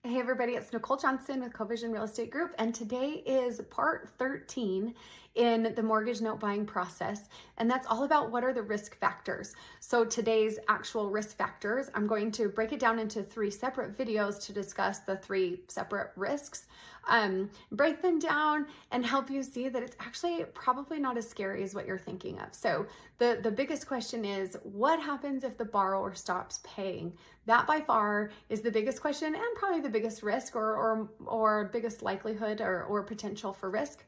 Hey everybody, it's Nicole Johnson with CoVision Real Estate Group, and today is part 13 in the mortgage note buying process, and that's all about what are the risk factors. So today's actual risk factors, I'm going to break it down into 3 separate videos to discuss the 3 separate risks, break them down and help you see that it's actually probably not as scary as what you're thinking of. So the biggest question is, what happens if the borrower stops paying? That by far is the biggest question and probably the biggest risk or biggest likelihood or potential for risk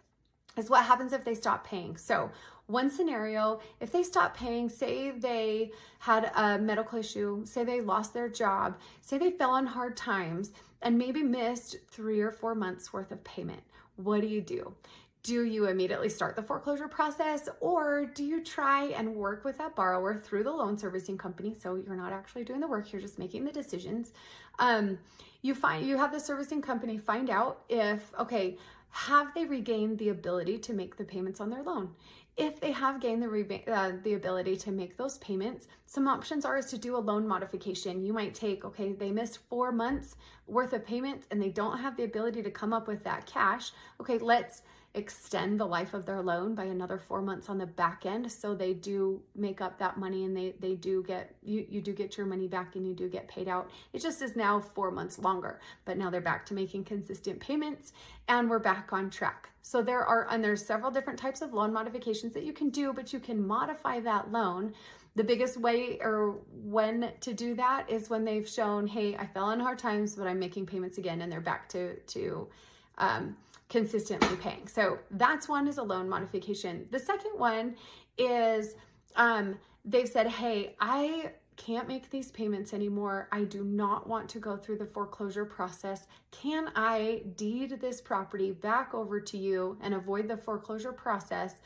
is what happens if they stop paying. So one scenario, if they stop paying, say they had a medical issue, say they lost their job, say they fell on hard times and maybe missed 3 or 4 months worth of payment. What do? Do you immediately start the foreclosure process, or do you try and work with that borrower through the loan servicing company? So you're not actually doing the work, you're just making the decisions. You have the servicing company find out if, okay, have they regained the ability to make the payments on their loan? If they have gained the ability to make those payments, some options are to do a loan modification. You might take, okay, they missed 4 months worth of payments and they don't have the ability to come up with that cash. Okay, let's extend the life of their loan by another 4 months on the back end, so they do make up that money and they do get, you do get your money back and you do get paid out. It just is now 4 months longer, but now they're back to making consistent payments and we're back on track. So there's several different types of loan modifications that you can do, but you can modify that loan. The biggest way or when to do that is when they've shown, hey, I fell on hard times, but I'm making payments again and they're back to consistently paying. So that's one, is a loan modification. The second one is they've said, hey, I can't make these payments anymore. I do not want to go through the foreclosure process. Can I deed this property back over to you and avoid the foreclosure process?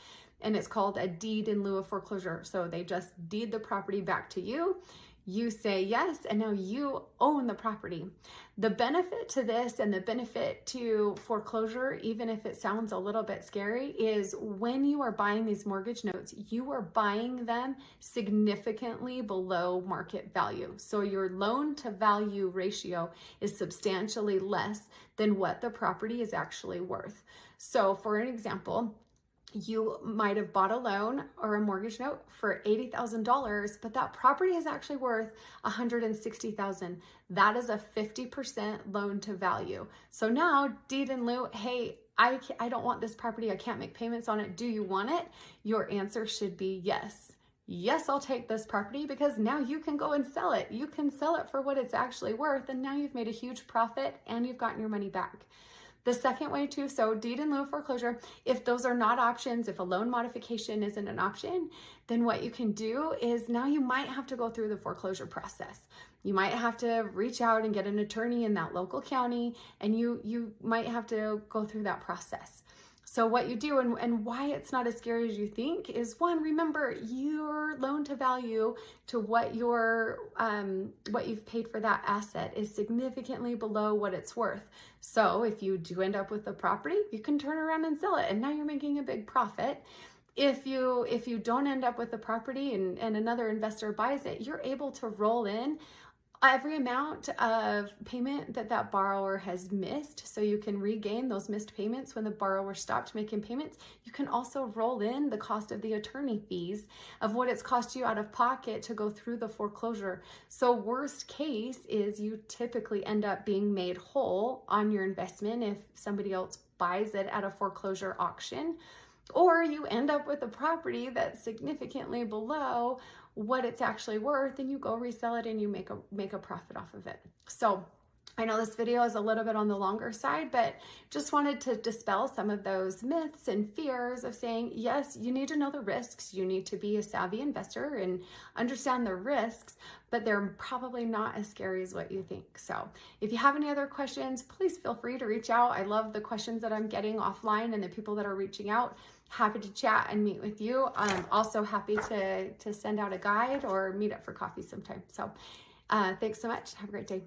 And it's called a deed in lieu of foreclosure. So they just deed the property back to you. You say yes, and now you own the property. The benefit to this and the benefit to foreclosure, even if it sounds a little bit scary, is when you are buying these mortgage notes, you are buying them significantly below market value. So your loan to value ratio is substantially less than what the property is actually worth. So for an example, you might have bought a loan or a mortgage note for $80,000, but that property is actually worth $160,000. That is a 50% loan to value. So now deed in lieu, hey, I don't want this property. I can't make payments on it. Do you want it? Your answer should be yes. Yes, I'll take this property, because now you can go and sell it. You can sell it for what it's actually worth, and now you've made a huge profit and you've gotten your money back. The second way too, so deed in lieu of foreclosure, if those are not options, if a loan modification isn't an option, then what you can do is now you might have to go through the foreclosure process. You might have to reach out and get an attorney in that local county, and you might have to go through that process. So what you do and why it's not as scary as you think is, one, remember your loan to value to what you've paid for that asset is significantly below what it's worth. So if you do end up with the property, you can turn around and sell it, and now you're making a big profit. If you don't end up with the property and another investor buys it, you're able to roll in every amount of payment that borrower has missed, so you can regain those missed payments when the borrower stopped making payments. You can also roll in the cost of the attorney fees of what it's cost you out of pocket to go through the foreclosure. So worst case is you typically end up being made whole on your investment if somebody else buys it at a foreclosure auction, or you end up with a property that's significantly below what it's actually worth, and you go resell it and you make a profit off of it. So I know this video is a little bit on the longer side, but just wanted to dispel some of those myths and fears of saying, yes, you need to know the risks. You need to be a savvy investor and understand the risks, but they're probably not as scary as what you think. So if you have any other questions, please feel free to reach out. I love the questions that I'm getting offline and the people that are reaching out. Happy to chat and meet with you. I'm also happy to send out a guide or meet up for coffee sometime. So thanks so much. Have a great day.